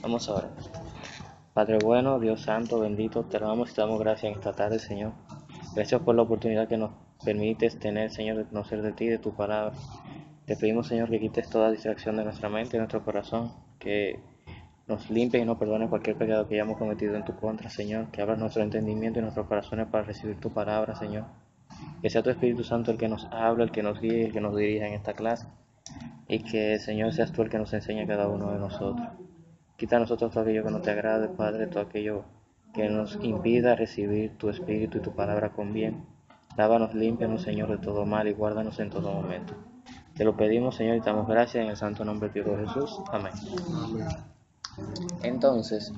Vamos a orar. Padre bueno, Dios santo, bendito, te amamos y te damos gracias en esta tarde, Señor. Gracias por la oportunidad que nos permites tener, Señor, de conocer de ti, de tu palabra. Te pedimos, Señor, que quites toda distracción de nuestra mente y de nuestro corazón, que nos limpies y nos perdones cualquier pecado que hayamos cometido en tu contra, Señor. Que abras nuestro entendimiento y nuestros corazones para recibir tu palabra, Señor. Que sea tu Espíritu Santo el que nos hable, el que nos guíe, el que nos dirija en esta clase. Y que, Señor, seas tú el que nos enseñe a cada uno de nosotros. Quita a nosotros todo aquello que no te agrade, Padre, todo aquello que nos impida recibir tu Espíritu y tu palabra con bien. Lávanos, límpianos, Señor, de todo mal y guárdanos en todo momento. Te lo pedimos, Señor, y te damos gracias en el santo nombre de Dios Jesús. Amén. Entonces,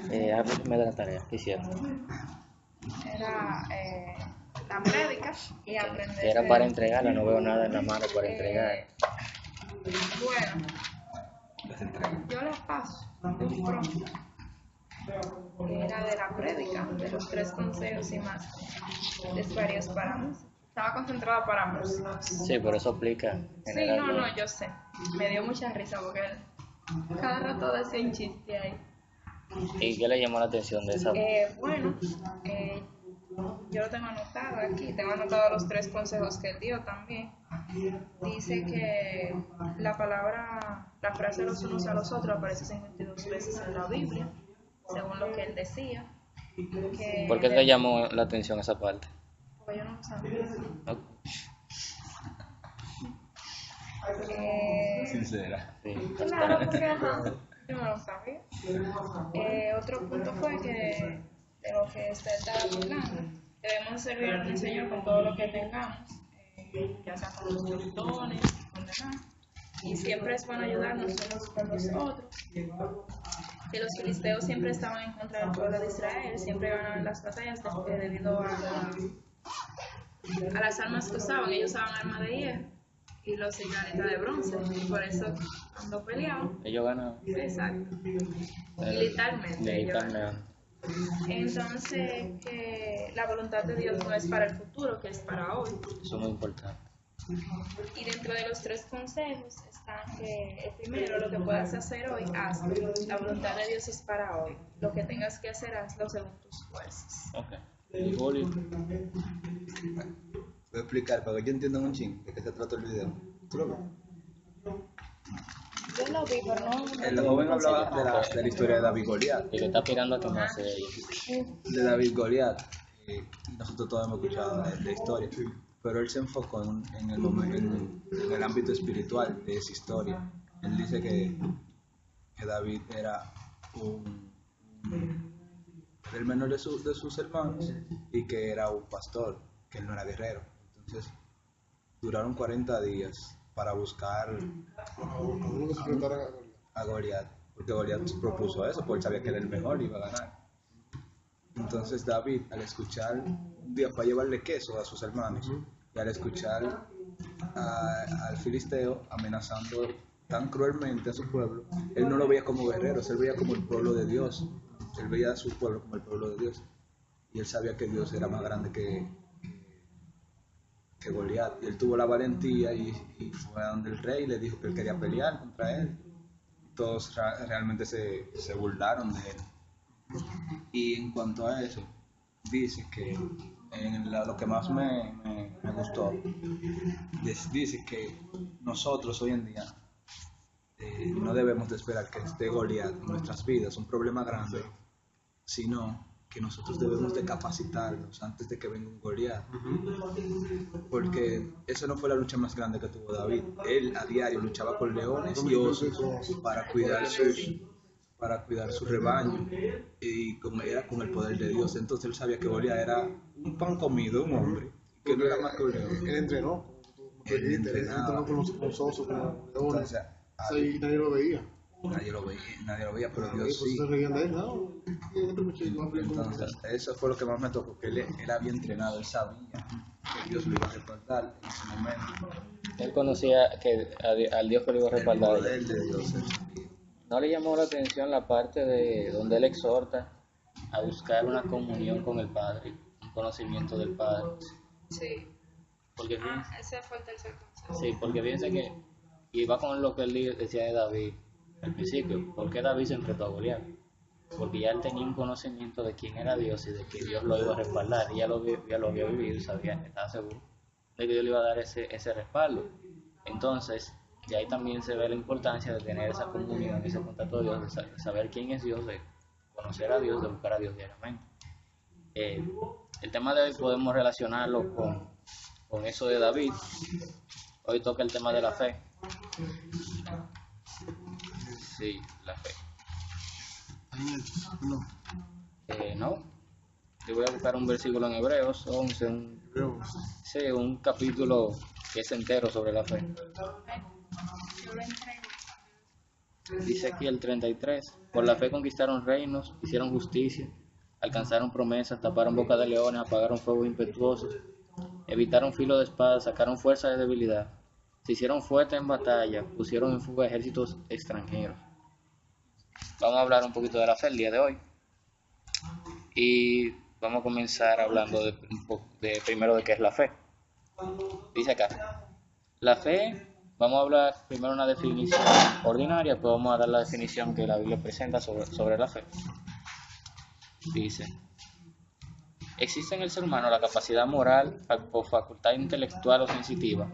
háblame de la tarea que hicieron. Era la prédica y aprender. Era para entregarla, no veo nada en la mano para entregar. Bueno, yo la paso muy pronto. Era de la prédica, de los 3 consejos y más. Es varios para música. Estaba concentrada para música. Sí, pero eso aplica. Sí, no, yo sé. Me dio mucha risa porque él cada rato decía un chiste ahí. ¿Y qué le llamó la atención de esa? Bueno, yo lo tengo anotado aquí, tengo anotado los 3 consejos que él dio también. Dice que la frase los unos a los otros aparece 52 veces en la Biblia, según lo que él decía. ¿Por qué te llamó la atención esa parte? Porque yo no lo sabía. Sincera. Sí, Claro, porque yo no lo sabía. Otro punto fue que de lo que usted estaba hablando, debemos servir al Señor con todo lo que tengamos, ya sea con nuestros dones, con demás. Y siempre es bueno ayudarnos unos con los otros. Que los filisteos siempre estaban en contra del pueblo de Israel, siempre ganaban las batallas debido a las armas que usaban. Ellos usaban armas de hierro y los israelitas de bronce, y por eso cuando peleaban, ellos ganan. exacto, militarmente. Entonces, que la voluntad de Dios no es para el futuro, que es para hoy. Eso es muy importante. Y dentro de los 3 consejos están que el primero, lo que puedas hacer hoy, hazlo. La voluntad de Dios es para hoy. Lo que tengas que hacer, hazlo según tus fuerzas. Ok. ¿Y Julio? Voy a explicar para que yo entienda un ching de qué se trata el video. ¿Tú lo ves? Yo lo vi, pero no. El joven hablaba de la historia de David Goliat. Y que está aspirando a que más de ellos. De David Goliat. Y nosotros todos hemos escuchado la historia. Pero él se enfocó en el ámbito espiritual de esa historia. Él dice que David era el menor de sus hermanos y que era un pastor, que él no era guerrero. Entonces duraron 40 días para buscar a Goliat, porque Goliat propuso eso, porque él sabía que era el mejor y iba a ganar. Entonces David, al escuchar, un día fue a llevarle queso a sus hermanos, y al escuchar al filisteo amenazando tan cruelmente a su pueblo, él no lo veía como guerreros, él veía como el pueblo de Dios. Él veía a su pueblo como el pueblo de Dios, y él sabía que Dios era más grande que Goliat. Y él tuvo la valentía y fue a donde el rey y le dijo que él quería pelear contra él. Todos realmente se burlaron de él. Y en cuanto a eso, dice que lo que más me gustó, dice que nosotros hoy en día no debemos de esperar que esté Goliat en nuestras vidas, un problema grande, sino que nosotros debemos de capacitarnos antes de que venga un Goliat, porque esa no fue la lucha más grande que tuvo David. Él a diario luchaba con leones y osos para cuidar su rebaño, y era con el poder de Dios. Entonces él sabía que Goliat era un pan comido, un hombre que no era más que un león. Él entrenó, Él entrenaba con los osos, con los leones. Entonces, Ahí nadie lo veía. nadie lo veía, pero Dios sí. Se reían de él, ¿no? Entonces, eso fue lo que más me tocó, que él había entrenado, él sabía que Dios lo iba a respaldar en ese momento. Él conocía que al Dios que lo iba a El respaldar. poder de Dios, él sabía. ¿No le llamó la atención la parte de donde él exhorta a buscar una comunión con el Padre, un conocimiento del Padre? Sí. Porque Ese fue el tercer consejo. sí, porque piensa que, y va con lo que él decía de David, al principio, ¿por qué David se enfrentó a Goliat? Porque ya él tenía un conocimiento de quién era Dios y de que Dios lo iba a respaldar, y ya lo había vivido y sabía, estaba seguro de que Dios le iba a dar ese respaldo. Entonces, de ahí también se ve la importancia de tener esa comunión, ese contacto de Dios, de saber quién es Dios, de conocer a Dios, de buscar a Dios diariamente. El tema de hoy podemos relacionarlo con eso de David. Hoy toca el tema de la fe. Sí, la fe. No, yo voy a buscar un versículo en Hebreos 11, un capítulo que es entero sobre la fe. Yo lo entrego. Dice aquí el 33, por la fe conquistaron reinos, hicieron justicia, alcanzaron promesas, taparon boca de leones, apagaron fuego impetuoso, evitaron filo de espada, sacaron fuerza de debilidad, se hicieron fuertes en batalla, pusieron en fuga ejércitos extranjeros. Vamos a hablar un poquito de la fe el día de hoy y vamos a comenzar hablando de primero de qué es la fe. Dice acá, la fe, vamos a hablar primero una definición ordinaria, pues vamos a dar la definición que la Biblia presenta sobre la fe. Dice, existe en el ser humano la capacidad moral o facultad intelectual o sensitiva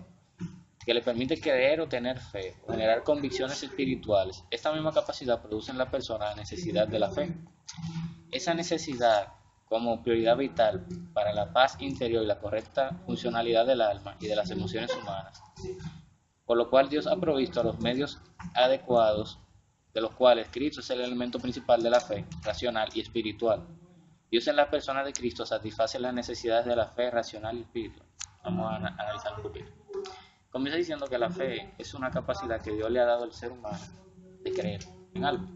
que le permite creer o tener fe, o generar convicciones espirituales. Esta misma capacidad produce en la persona la necesidad de la fe. Esa necesidad como prioridad vital para la paz interior y la correcta funcionalidad del alma y de las emociones humanas, por lo cual Dios ha provisto a los medios adecuados, de los cuales Cristo es el elemento principal de la fe, racional y espiritual. Dios en la persona de Cristo satisface las necesidades de la fe racional y espiritual. Vamos a analizar un poquito. Comienza diciendo que la fe es una capacidad que Dios le ha dado al ser humano de creer en algo.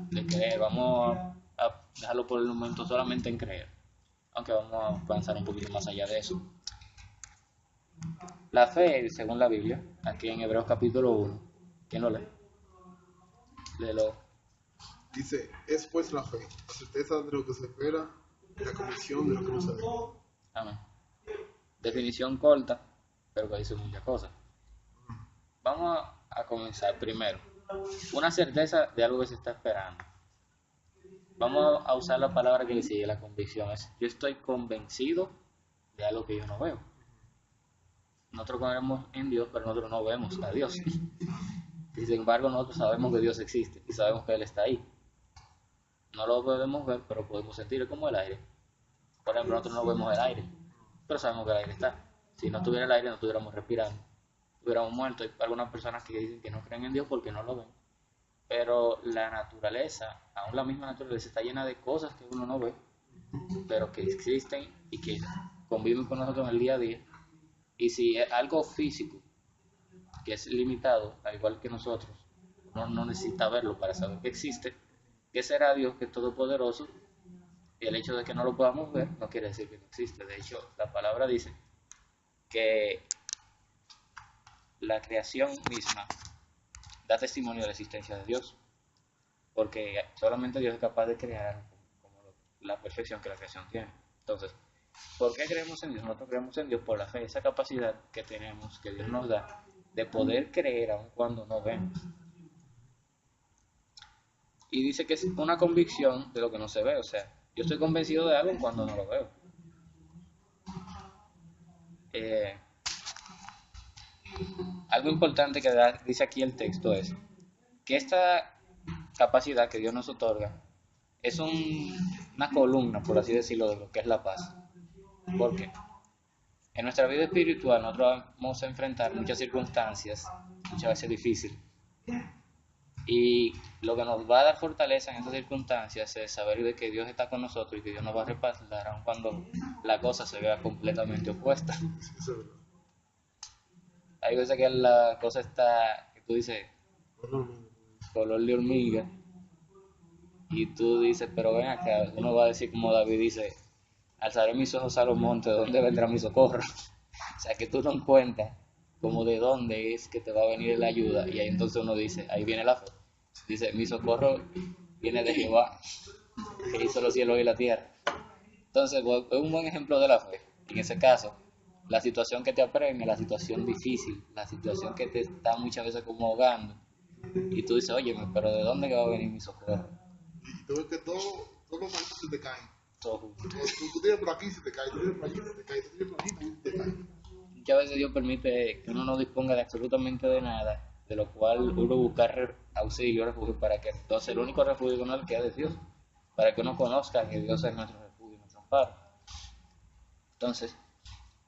De creer, vamos a dejarlo por el momento solamente en creer, aunque vamos a avanzar un poquito más allá de eso. La fe, según la Biblia, aquí en Hebreos capítulo 1, ¿quién lo lee? Léelo. Dice, es pues la fe, la certeza de lo que se espera y la convicción de lo que no se ve. Amén. Definición corta, pero que dice muchas cosas. Vamos a comenzar primero. Una certeza de algo que se está esperando. Vamos a usar la palabra que le sigue, la convicción. Yo estoy convencido de algo que yo no veo. Nosotros creemos en Dios, pero nosotros no vemos a Dios. Y sin embargo, nosotros sabemos que Dios existe y sabemos que Él está ahí. No lo podemos ver, pero podemos sentir como el aire. Por ejemplo, nosotros no vemos el aire, pero sabemos que el aire está. Si no tuviera el aire, no estuviéramos respirando, estuviéramos muertos. Hay algunas personas que dicen que no creen en Dios porque no lo ven. Pero la naturaleza, aún la misma naturaleza, está llena de cosas que uno no ve, pero que existen y que conviven con nosotros en el día a día. Y si es algo físico, que es limitado, al igual que nosotros, uno no necesita verlo para saber que existe, que será Dios, que es todopoderoso, y el hecho de que no lo podamos ver no quiere decir que no existe. De hecho, la palabra dice que la creación misma da testimonio de la existencia de Dios, porque solamente Dios es capaz de crear como la perfección que la creación tiene. Entonces, ¿por qué creemos en Dios? Nosotros creemos en Dios por la fe, esa capacidad que tenemos, que Dios nos da, de poder creer aun cuando no vemos. Y dice que es una convicción de lo que no se ve, o sea, yo estoy convencido de algo cuando no lo veo. Algo importante que dice aquí el texto es que esta capacidad que Dios nos otorga es una columna, por así decirlo, de lo que es la paz. ¿Por qué? En nuestra vida espiritual nosotros vamos a enfrentar muchas circunstancias, muchas veces difíciles. Y lo que nos va a dar fortaleza en estas circunstancias es saber de que Dios está con nosotros y que Dios nos va a respaldar aun cuando la cosa se vea completamente opuesta. Hay veces que la cosa está, que tú dices, color de hormiga, y tú dices, pero ven acá, uno va a decir como David dice, alzaré mis ojos a los montes, ¿de dónde vendrá mi socorro? O sea, que tú no encuentras como de dónde es que te va a venir la ayuda, y ahí entonces uno dice, ahí viene la fe. Dice, mi socorro viene de Jehová, que hizo los cielos y la tierra. Entonces, es un buen ejemplo de la fe. En ese caso, la situación que te apremia, la situación difícil, la situación que te está muchas veces como ahogando, Y tú dices, óyeme, pero ¿de dónde que va a venir mi socorro? Y tú ves que todos los maestros se te caen. Todo junto. Tú tienes por aquí, se te cae, tú tienes por aquí, se te cae, tú tienes por aquí, se te cae. Muchas veces Dios permite que uno no disponga de absolutamente de nada, de lo cual uno buscar auxilio, refugio, para que entonces el único refugio que uno le queda es Dios, para que uno conozca que Dios es nuestro refugio, nuestro amparo. Entonces,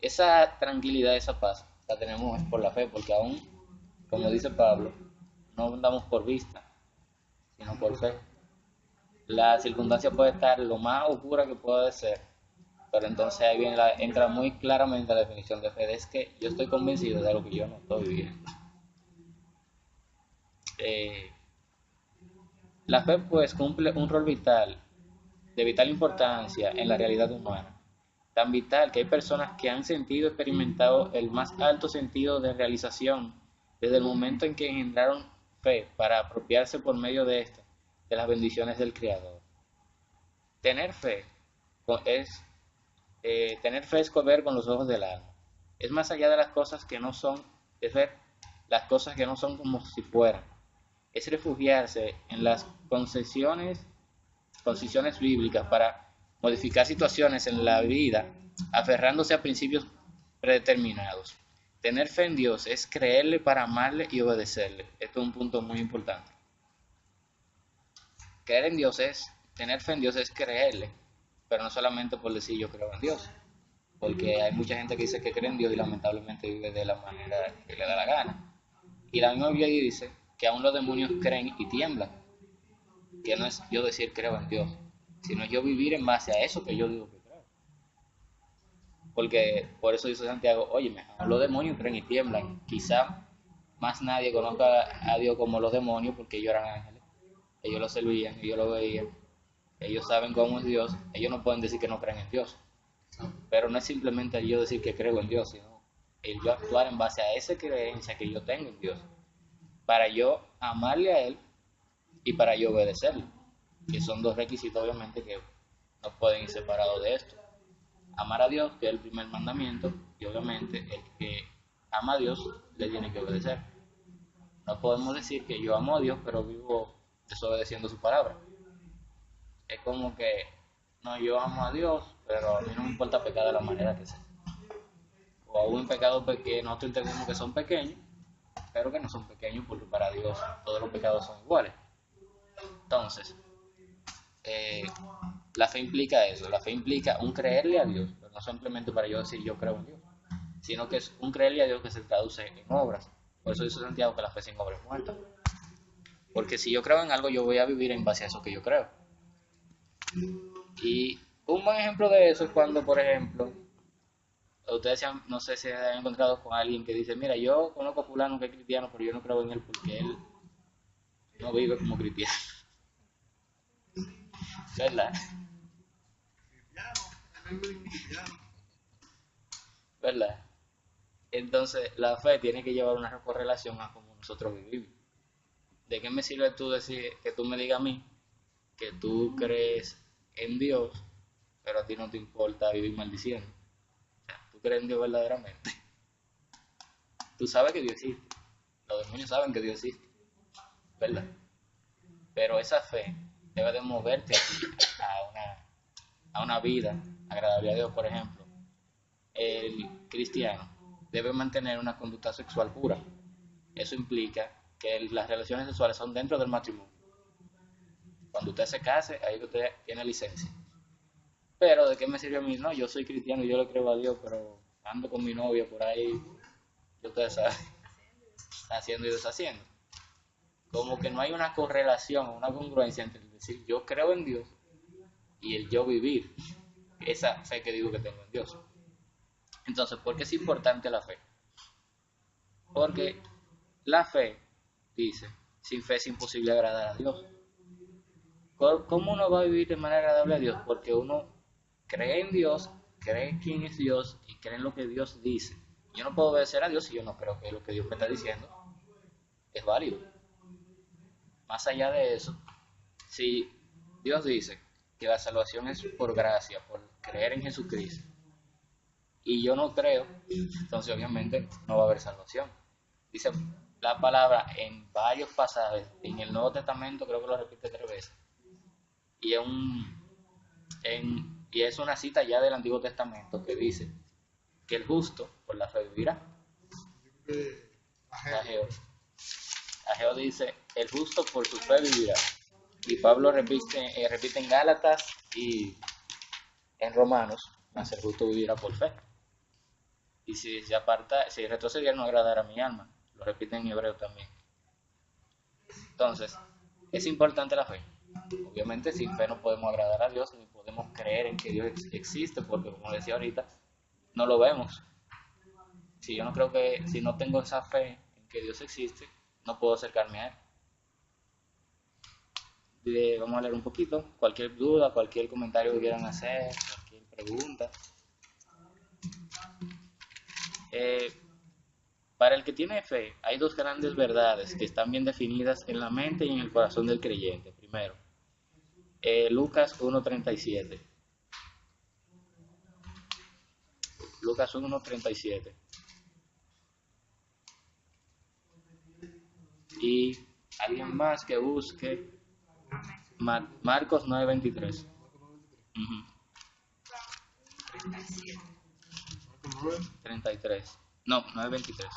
esa tranquilidad, esa paz, la tenemos por la fe, porque aún, como dice Pablo, no andamos por vista, sino por fe. La circunstancia puede estar lo más oscura que pueda ser, pero entonces ahí viene entra muy claramente la definición de fe, es que yo estoy convencido de algo que yo no estoy viviendo. La fe pues cumple un rol vital, de vital importancia en la realidad humana, tan vital que hay personas que han sentido, experimentado el más alto sentido de realización desde el momento en que engendraron fe para apropiarse por medio de esta, de las bendiciones del Creador. Tener fe es ver con los ojos del alma. Es más allá de las cosas que no son, es ver las cosas que no son como si fueran. Es refugiarse en las concesiones bíblicas para modificar situaciones en la vida, aferrándose a principios predeterminados. Tener fe en Dios es creerle para amarle y obedecerle. Esto es un punto muy importante. Tener fe en Dios es creerle, pero no solamente por decir yo creo en Dios, porque hay mucha gente que dice que cree en Dios y lamentablemente vive de la manera que le da la gana. Y la misma Biblia dice que aún los demonios creen y tiemblan, que no es yo decir creo en Dios, sino yo vivir en base a eso que yo digo que creo. Porque por eso dice Santiago, óyeme, aún los demonios creen y tiemblan. Quizá más nadie conozca a Dios como los demonios porque ellos eran ángeles, ellos lo servían, ellos lo veían, ellos saben cómo es Dios, ellos no pueden decir que no creen en Dios. Pero no es simplemente yo decir que creo en Dios, sino el yo actuar en base a esa creencia que yo tengo en Dios, para yo amarle a Él y para yo obedecerle, que son dos requisitos obviamente que no pueden ir separados de esto. Amar a Dios, que es el primer mandamiento, y obviamente el que ama a Dios le tiene que obedecer. No podemos decir que yo amo a Dios pero vivo desobedeciendo su palabra. Es como que no, yo amo a Dios pero a mí no me importa pecar de la manera que sea, o aún pecados que nosotros entendemos que son pequeños, pero que no son pequeños porque para Dios todos los pecados son iguales. Entonces, la fe implica eso, la fe implica un creerle a Dios, pero no simplemente para yo decir yo creo en Dios, sino que es un creerle a Dios que se traduce en obras. Por eso dice Santiago que la fe sin obras es muerta, porque si yo creo en algo yo voy a vivir en base a eso que yo creo. Y un buen ejemplo de eso es cuando, por ejemplo, ustedes no sé si han encontrado con alguien que dice, mira, yo conozco a fulano que es cristiano, pero yo no creo en él porque él no vive como cristiano. ¿Verdad? ¿Verdad? Entonces, la fe tiene que llevar una correlación a cómo nosotros vivimos. ¿De qué me sirve tú decir, que tú me digas a mí que tú crees en Dios, pero a ti no te importa vivir maldiciendo? O sea, tú crees en Dios verdaderamente. Tú sabes que Dios existe. Los demonios saben que Dios existe, ¿verdad? Pero esa fe debe de moverte a una vida agradable a Dios. Por ejemplo, el cristiano debe mantener una conducta sexual pura. Eso implica que las relaciones sexuales son dentro del matrimonio. Cuando usted se case, ahí usted tiene licencia. Pero ¿de qué me sirve a mí? No, yo soy cristiano y yo le creo a Dios, pero ando con mi novia por ahí, ustedes saben, haciendo y deshaciendo. Como que no hay una correlación, una congruencia entre decir yo creo en Dios y el yo vivir esa fe que digo que tengo en Dios. Entonces, ¿por qué es importante la fe? Porque la fe dice, sin fe es imposible agradar a Dios. ¿Cómo uno va a vivir de manera agradable a Dios? Porque uno cree en Dios, cree quién es Dios y cree en lo que Dios dice. Yo no puedo obedecer a Dios si yo no creo que lo que Dios me está diciendo es válido. Más allá de eso, si Dios dice que la salvación es por gracia, por creer en Jesucristo, y yo no creo, entonces obviamente no va a haber salvación. Dice la palabra en varios pasajes. En el Nuevo Testamento creo que lo repite 3 veces. Y y es una cita ya del Antiguo Testamento que dice que el justo por la fe vivirá. Ageo dice, el justo por su fe vivirá. Y Pablo repite en Gálatas y en Romanos, mas el justo vivirá por fe. Y si retrocediera no agradará a mi alma. Lo repite en Hebreo también. Entonces, es importante la fe. Obviamente sin fe no podemos agradar a Dios, ni podemos creer en que Dios existe, porque como decía ahorita, no lo vemos. Si no tengo esa fe en que Dios existe, no puedo acercarme a Él. Vamos a leer un poquito. Cualquier duda, cualquier comentario que quieran hacer, cualquier pregunta. Para el que tiene fe, hay 2 grandes verdades que están bien definidas en la mente y en el corazón del creyente. Primero, Lucas 1:37. Lucas 1:37. Y alguien más que busque Marcos 9:23. 33. No, 9:23.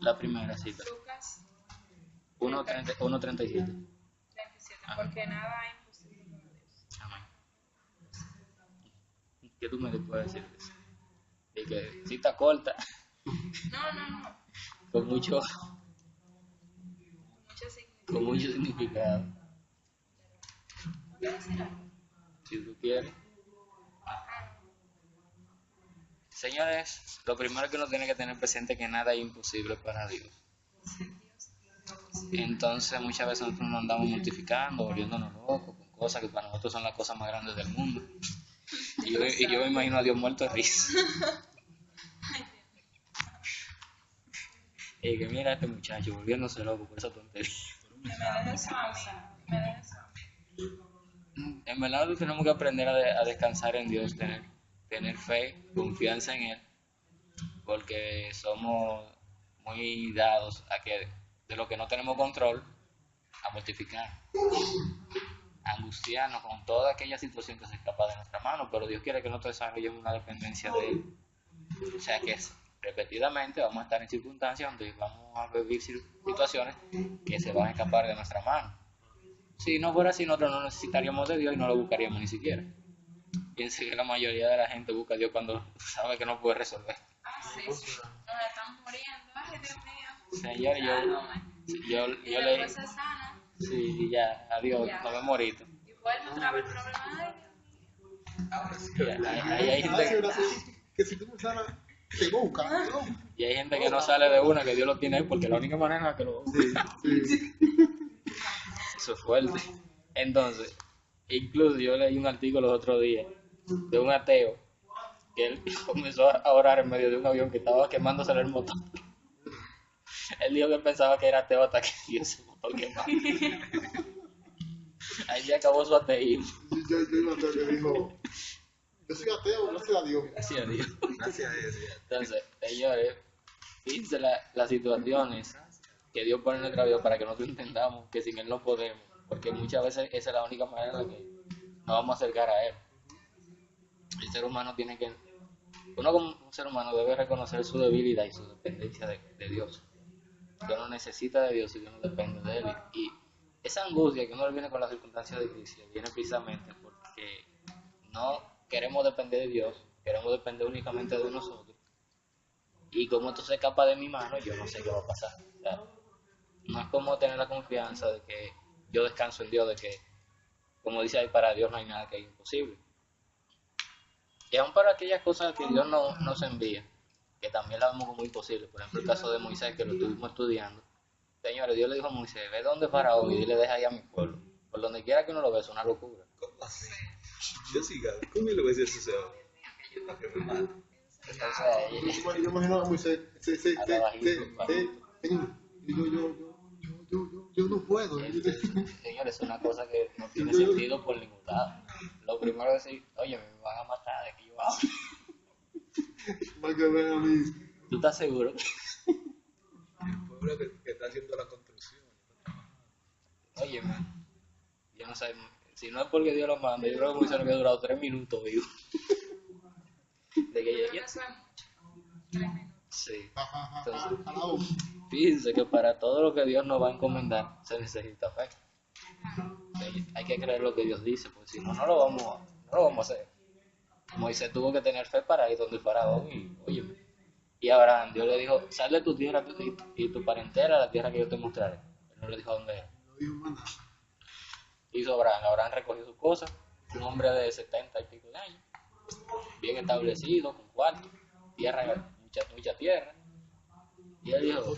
La primera cita. Lucas 1:37. 37, porque nada es imposible para Dios. Amén. ¿Qué tú me puedes decir de eso? De que cita corta, No. con mucho Mucho significado. significado. ¿Quieres decir algo? Si tú quieres. Señores, lo primero que uno tiene que tener presente es que nada es imposible para Dios. Entonces muchas veces nosotros nos andamos mortificando, volviéndonos locos con cosas que para nosotros son las cosas más grandes del mundo. Y yo me imagino a Dios muerto de risa. Y que mira a este muchacho volviéndose loco por esa tontería. Me dejes a mí. En verdad nosotros tenemos que aprender a descansar en Dios, tener fe, confianza en Él, porque somos muy dados a que de lo que no tenemos control, a mortificar, a angustiarnos con toda aquella situación que se escapa de nuestra mano, pero Dios quiere que nosotros desarrollemos una dependencia de Él. O sea que repetidamente vamos a estar en circunstancias donde vamos a vivir situaciones que se van a escapar de nuestra mano. Si no fuera así, nosotros no necesitaríamos de Dios y no lo buscaríamos ni siquiera. Piense que la mayoría de la gente busca a Dios cuando sabe que no puede resolver. Sí. Nos están muriendo. Ay, Dios mío. Señor, yo Y leí. después se sana. Sí, ya, adiós, Ya. no me morito. Y vuelve otra vez el problema. Ay, Dios mío. Hay gente, Que si tú me sanas, te busca, ¿no? y hay gente que no sale de una, que Dios lo tiene ahí, porque la única manera es que lo. Eso es fuerte. Entonces, incluso yo leí un artículo los otros días de un ateo que él comenzó a orar en medio de un avión que estaba quemándose el motor. Él dijo que pensaba que era ateo hasta que vio ese motor quemado. Ahí se acabó su ateísmo. Yo iba a que dijo, yo soy ateo, gracias a Dios. Gracias a Dios. Gracias a Dios. Entonces, señores, fíjense las situaciones que Dios pone en nuestra vida para que nosotros entendamos que sin Él no podemos, porque muchas veces esa es la única manera en la que nos vamos a acercar a Él. El ser humano uno como un ser humano debe reconocer su debilidad y su dependencia de Dios. Que uno necesita de Dios y que uno depende de Él. Y esa angustia que uno le viene con las circunstancias de crisis viene precisamente porque no queremos depender de Dios, queremos depender únicamente de nosotros. Y como esto se escapa de mi mano, yo no sé qué va a pasar. O sea, no es como tener la confianza de que yo descanso en Dios, de que, como dice ahí, para Dios no hay nada que es imposible. Y aún para aquellas cosas que Dios nos envía, que también las vemos como imposibles. Por ejemplo, el caso de Moisés, que lo estuvimos estudiando. Señores, Dios le dijo a Moisés, ve donde Faraón y le deja ahí a mi pueblo. Por donde quiera que uno lo vea, es una locura. ¿Cómo así? Yo siga. ¿Cómo le voy a decir eso? Para que me mate. Entonces, Yo imagino a Moisés, Hasta bajito, yo no puedo. señores, es una cosa que no tiene sentido por ningún lado. lo primero es decir, oye, me van a matar de que yo hablo. Para que vean a mí. ¿Tú estás seguro? El pueblo que está haciendo la construcción. Oye, man, yo no sé, si no es porque Dios lo manda, yo creo que Moisés no había durado 3 minutos vivo. De que Creo llegué. que eso es mucho. 3 minutos. Sí. Ajá, Entonces, alabo. fíjense que para todo lo que Dios nos va a encomendar se necesita fe. Hay que creer lo que Dios dice, porque si no, no lo vamos a hacer. Moisés tuvo que tener fe para ir donde el faraón y, óyeme. Y Abraham, Dios le dijo, sal de tu tierra y tu parentela a la tierra que yo te mostraré. Él no le dijo dónde era. No dijo más nada. Hizo Abraham recogió sus cosas, un hombre de 70 y pico de años, bien establecido, con cuarto, tierra, mucha tierra. Y él dijo,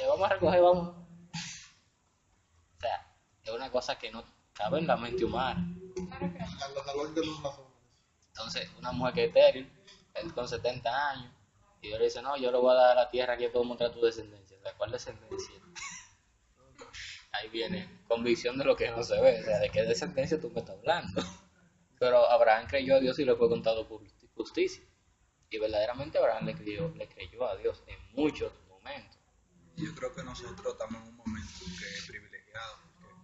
vamos a recoger, vamos. O sea, es una cosa que no cabe en la mente humana. Claro que no. La lógica no es razón. Entonces, una mujer que es estéril, él con 70 años, y Dios le dice, no, yo le voy a dar la tierra que yo puedo mostrar tu descendencia. O sea, ¿cuál descendencia? Ahí viene convicción de lo que no se ve, o sea, de qué descendencia tú me estás hablando. Pero Abraham creyó a Dios y le fue contado por justicia. Y verdaderamente Abraham le creyó a Dios en muchos momentos. Yo creo que nosotros estamos en un momento que es privilegiado, porque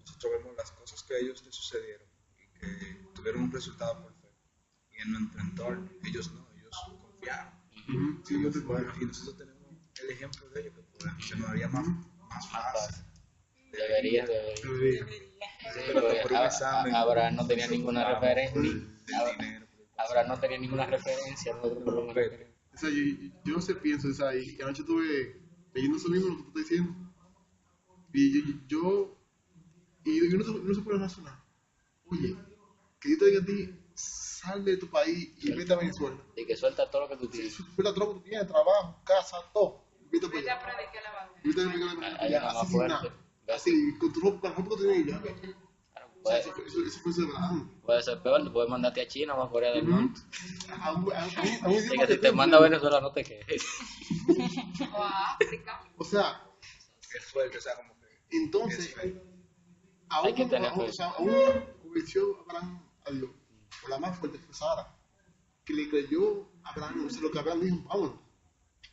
nosotros vemos las cosas que a ellos les sucedieron y que tuvieron un resultado por fe. Y en nuestro entorno, ellos no, ellos confiaron. Sí, yo te Bueno, y nosotros tenemos el ejemplo de ellos, que nos haría más fácil. Debería. debería. Sí, Pero porque por un examen, Abraham no tenía ninguna referencia. del dinero. Abraham no tenía ninguna referencia. Nosotros por lo menos tenemos. O sea, yo no sé, pienso, o sea, y anoche estuve leyendo eso mismo, lo que tú estás diciendo. Y yo no se puede razonar. Oye, que yo te diga a ti, sal de tu país y vete a Venezuela. Y que suelta todo lo que tú tienes. Suelta todo lo que tú tienes, trabajo, casa, todo. Vete para Vete a allá. predicar la bandera. Vete a predicar Allá nada más así sin fuerte. nada. Así, con tu ropa que tienes ya. Claro, O sea, eso fue de Abraham. puede ser peor, te puede mandarte a China o a Corea del Norte. A un Y idioma que si te manda a Venezuela no te quejes. O a África. O sea, Es fuerte, o sea, como que entonces, es fe. aún Hay que tener fe. o sea, aún convenció a Abraham a Dios. Por la más fuerte fue Sara, que le creyó a Abraham, o sea, lo que Abraham dijo, vámonos.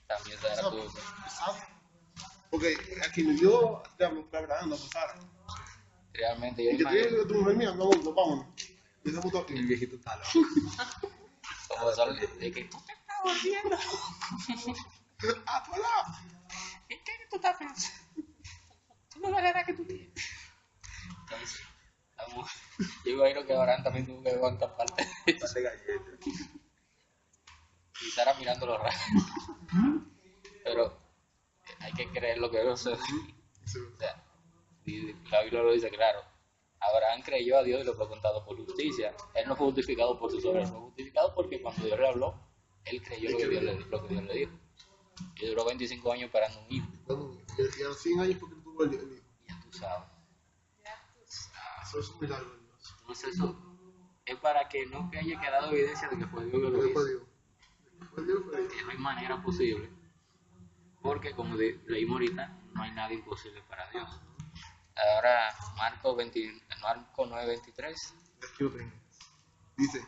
También se O sea, era tu. Sara. Porque a quien le dio fue Abraham, no fue Sara. Realmente yo Y que te imagino. diga tu mujer mía, vámonos. Y esa puta El viejito está loco. Como son de que tú te estás volviendo. ¡Ah, por lado! ¿En qué tú estás pensando? Tú no vale nada que tú tienes. Entonces, yo imagino que Abraham también tuvo que aguantar parte de eso. Par de galletas. Y Sara mirándolo raro. Pero hay que creer lo que Dios se O sea, y la Biblia lo dice claro. Abraham creyó a Dios y lo fue contado por justicia. Él no fue justificado por sus obras, fue justificado porque cuando Dios le habló, él creyó lo que Dios le dijo. Y duró 25 años esperando un hijo. Bueno, y a los 100 años porque tuvo el hijo. Ya tú sabes. Eso es un milagro de Dios. Entonces eso es para que no que haya quedado evidencia de que fue Dios que lo Fue hizo. Dios. Fue Dios, fue Dios. Que no hay manera posible. Porque como leímos ahorita, no hay nada imposible para Dios. Ahora Marco 9:23. Aquí lo tengo. Dice,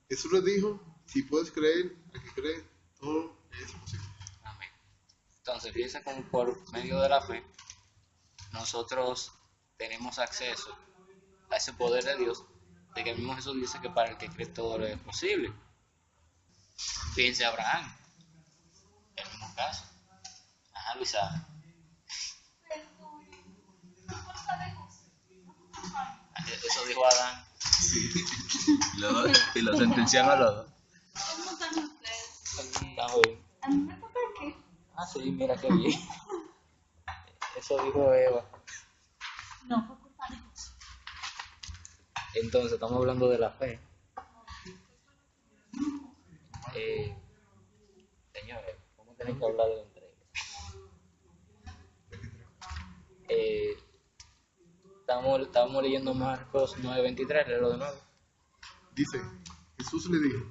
Jesús le dijo, si puedes creer, al que cree, todo es posible. Amén. Entonces, fíjense como por medio de la fe, nosotros tenemos acceso a ese poder de Dios, de que el mismo Jesús dice que para el que cree todo es posible. Fíjense Abraham, el mismo caso. Ajá, Luisa. Eso dijo Adán. Y lo sentencian a los dos. ¿Cómo están ustedes? Está bien. ¿A mí me toca qué? Ah, sí, mira qué bien. Eso dijo Eva. No, fue culpa de Dios. Entonces, estamos hablando de la fe. Señores, vamos a tener que hablar de la entrega. Estábamos leyendo Marcos 9:23, léelo de nuevo. Dice, Jesús le dijo,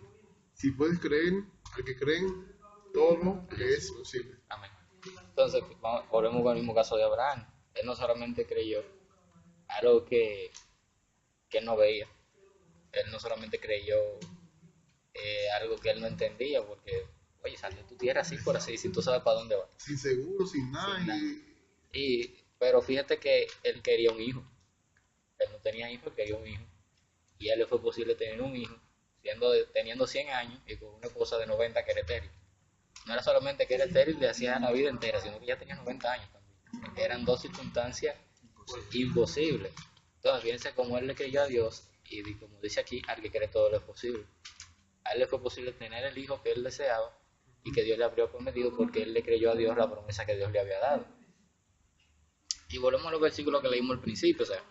si puedes creer, al que creen, todo es posible. Amén. Entonces, volvemos con el mismo caso de Abraham. Él no solamente creyó algo que no veía, Él no solamente creyó algo que él no entendía, porque, oye, sal de tu tierra así por así, si tú sabes para dónde vas. Sin seguro, sin nada. Sin nada. Pero fíjate que él quería un hijo. Él no tenía hijo, él quería un hijo. Y a él le fue posible tener un hijo, teniendo 100 años y con una esposa de 90 que era estéril. No era solamente que era estéril, le hacía la vida entera, sino que ya tenía 90 años también. Eran dos circunstancias imposibles. Entonces, fíjense cómo él le creyó a Dios, y como dice aquí, al que cree todo lo es posible. A él le fue posible tener el hijo que él deseaba y que Dios le habría prometido, porque él le creyó a Dios la promesa que Dios le había dado. Y volvemos a los versículos que leímos al principio, o sea,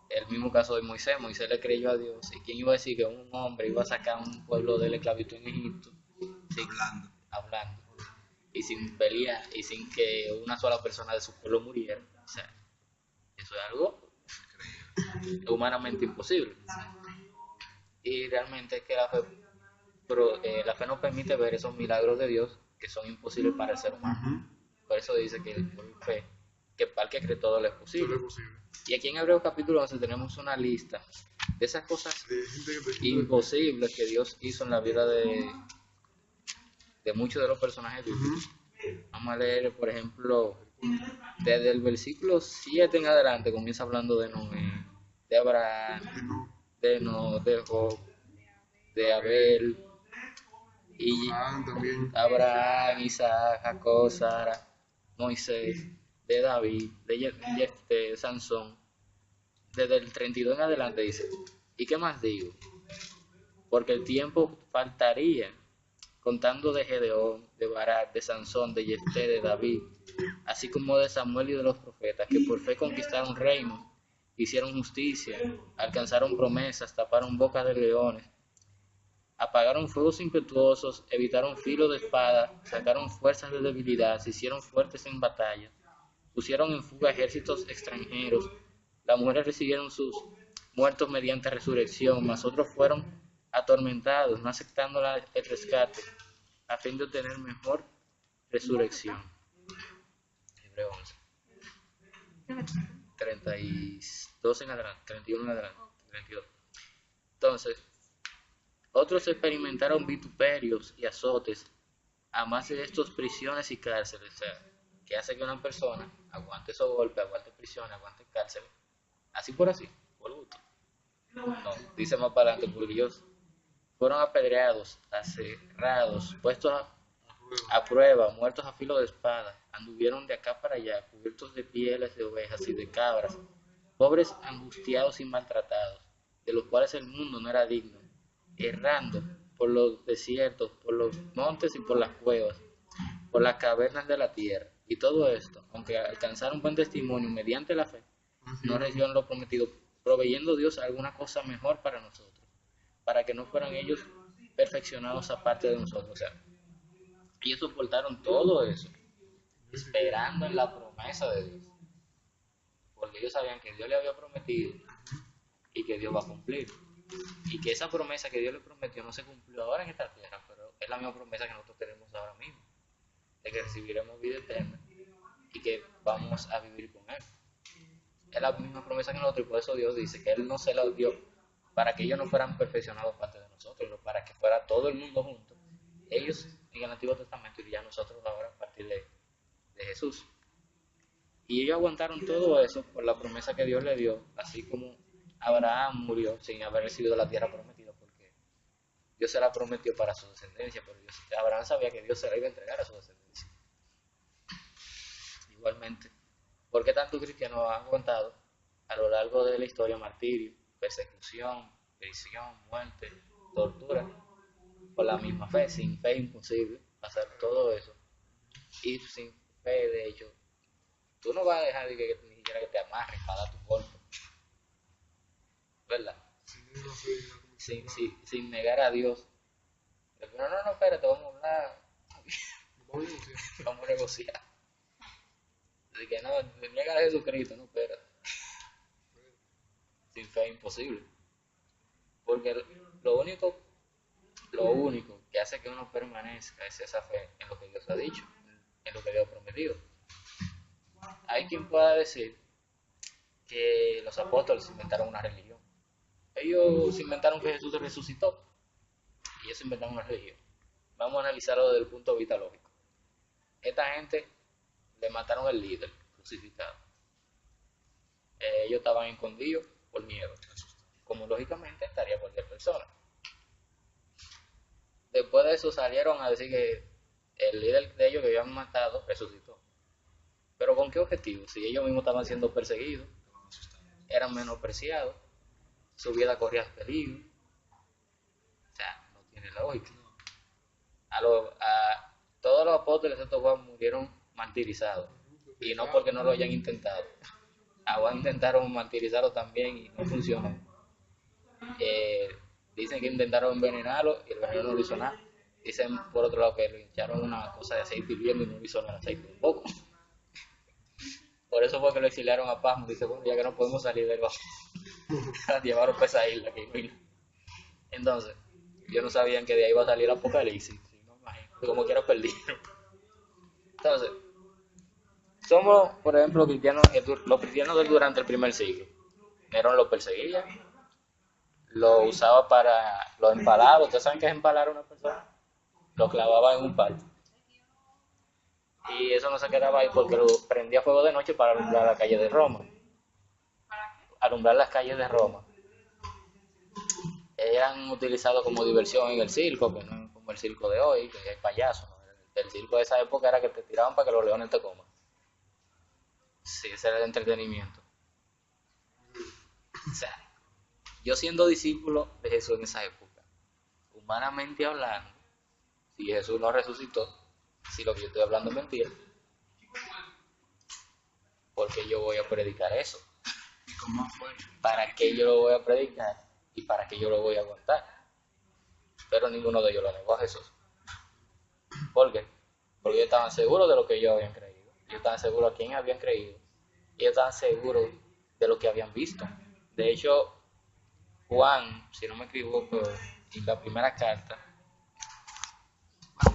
el mismo caso de Moisés. Moisés le creyó a Dios, y quién iba a decir que un hombre iba a sacar un pueblo de la esclavitud en Egipto, hablando, y sin pelear, y sin que una sola persona de su pueblo muriera. O sea, eso es algo humanamente imposible. Y realmente es que la fe nos permite ver esos milagros de Dios que son imposibles para el ser humano. Por eso dice que por fe, que para el que cree todo le es posible. Todo es posible. Y aquí en Hebreos capítulo 11 tenemos una lista de esas cosas imposibles que Dios hizo en la vida de muchos de los personajes bíblicos. Vamos a leer, por ejemplo, desde el versículo 7 en adelante, comienza hablando de Noé, de Abraham, de Job, de Abel, y También. Abraham, Isaac, Jacob, Sara, Moisés, de David, de Sansón. Desde el 32 en adelante dice, ¿y qué más digo? Porque el tiempo faltaría, contando de Gedeón, de Barak, de Sansón, de Jefté, de David, así como de Samuel y de los profetas, que por fe conquistaron reinos, hicieron justicia, alcanzaron promesas, taparon bocas de leones, apagaron fuegos impetuosos, evitaron filo de espada, sacaron fuerzas de debilidad, se hicieron fuertes en batalla, pusieron en fuga ejércitos extranjeros. Las mujeres recibieron sus muertos mediante resurrección, mas otros fueron atormentados, no aceptando el rescate, a fin de obtener mejor resurrección. Hebreo 11. 32 en adelante, 31 en adelante, 32. Entonces, otros experimentaron vituperios y azotes, a más de estos prisiones y cárceles. O sea, que hace que una persona aguante esos golpes, aguante prisiones, aguante cárceles, así, por gusto. No, dice más para adelante, porque ellos fueron apedreados, aserrados, puestos a prueba, muertos a filo de espada, anduvieron de acá para allá, cubiertos de pieles de ovejas y de cabras, pobres, angustiados y maltratados, de los cuales el mundo no era digno, errando por los desiertos, por los montes y por las cuevas, por las cavernas de la tierra. Y todo esto, aunque alcanzaron buen testimonio mediante la fe, no recibieron lo prometido, proveyendo Dios alguna cosa mejor para nosotros, para que no fueran ellos perfeccionados aparte de nosotros. O sea, ellos soportaron todo eso, esperando en la promesa de Dios, porque ellos sabían que Dios le había prometido y que Dios va a cumplir, y que esa promesa que Dios le prometió no se cumplió ahora en esta tierra, pero es la misma promesa que nosotros tenemos ahora mismo, de que recibiremos vida eterna y que vamos a vivir con Él. Es la misma promesa que nosotros, y por eso Dios dice que Él no se la dio para que ellos no fueran perfeccionados parte de nosotros, sino para que fuera todo el mundo junto, ellos en el Antiguo Testamento y ya nosotros ahora a partir de Jesús. Y ellos aguantaron todo eso por la promesa que Dios le dio, así como Abraham murió sin haber recibido la tierra prometida, porque Dios se la prometió para su descendencia, pero Abraham sabía que Dios se la iba a entregar a su descendencia. Igualmente, ¿por qué tantos cristianos han aguantado a lo largo de la historia martirio, persecución, prisión, muerte, tortura? Por la misma fe. Sin fe es imposible pasar todo eso. Y sin fe, de hecho, tú no vas a dejar de que ni siquiera que te amarren para dar tu golpe, ¿verdad? Sin negar a Dios. Pero no, espérate, vamos a hablar. Vamos a negociar. Así que no, niega a Jesucristo, no, espérate. Sin fe es imposible. Porque lo único que hace que uno permanezca es esa fe en lo que Dios ha dicho, en lo que Dios ha prometido. Hay quien pueda decir que los apóstoles inventaron una religión. Ellos inventaron que Jesús resucitó. Y ellos inventaron una religión. Vamos a analizarlo desde el punto de vista lógico. Esta gente le mataron al líder crucificado. Ellos estaban escondidos por miedo, como lógicamente estaría cualquier persona. Después de eso salieron a decir que el líder de ellos que habían matado resucitó. ¿Pero con qué objetivo? Si ellos mismos estaban siendo perseguidos, eran menospreciados, su vida corría peligro. O sea, no tiene lógica. A todos los apóstoles de estos Juan murieron martirizados. Y no porque no lo hayan intentado. A Juan intentaron martirizarlo también y no funcionó. Dicen que intentaron envenenarlo y el veneno no lo hizo nada. Dicen por otro lado que le echaron una cosa de aceite hirviendo y no le hizo nada aceite un poco. Por eso fue que lo exiliaron a Pasmo. Dice, bueno, ya que no podemos salir de los llevaron para esa isla que vino. Entonces, ellos no sabían que de ahí iba a salir el apocalipsis. ¿Sí? No imagino. Como quiera perdieron. Entonces, somos, por ejemplo, los cristianos durante el primer siglo. Nerón lo perseguía, lo usaba para los empalados. ¿Ustedes saben qué es empalar a una persona? Lo clavaba en un palo. Y eso no se quedaba ahí porque lo prendía fuego de noche para alumbrar la calle de Roma. Alumbrar las calles de Roma. Eran utilizados como diversión en el circo, que no es como el circo de hoy, que hay payasos. ¿No? El circo de esa época era que te tiraban para que los leones te coman. Sí, ese era el entretenimiento. O sea, yo siendo discípulo de Jesús en esa época, humanamente hablando, si Jesús no resucitó, si lo que yo estoy hablando es mentira, porque yo voy a predicar eso. ¿Y cómo fue? ¿Para qué yo lo voy a predicar? ¿Y para qué yo lo voy a aguantar? Pero ninguno de ellos lo negó a Jesús. ¿Por qué? Porque ellos estaban seguros de lo que ellos habían creído. Ellos estaban seguros a quién habían creído. Ellos estaban seguros de lo que habían visto. De hecho, Juan, si no me equivoco, en la primera carta,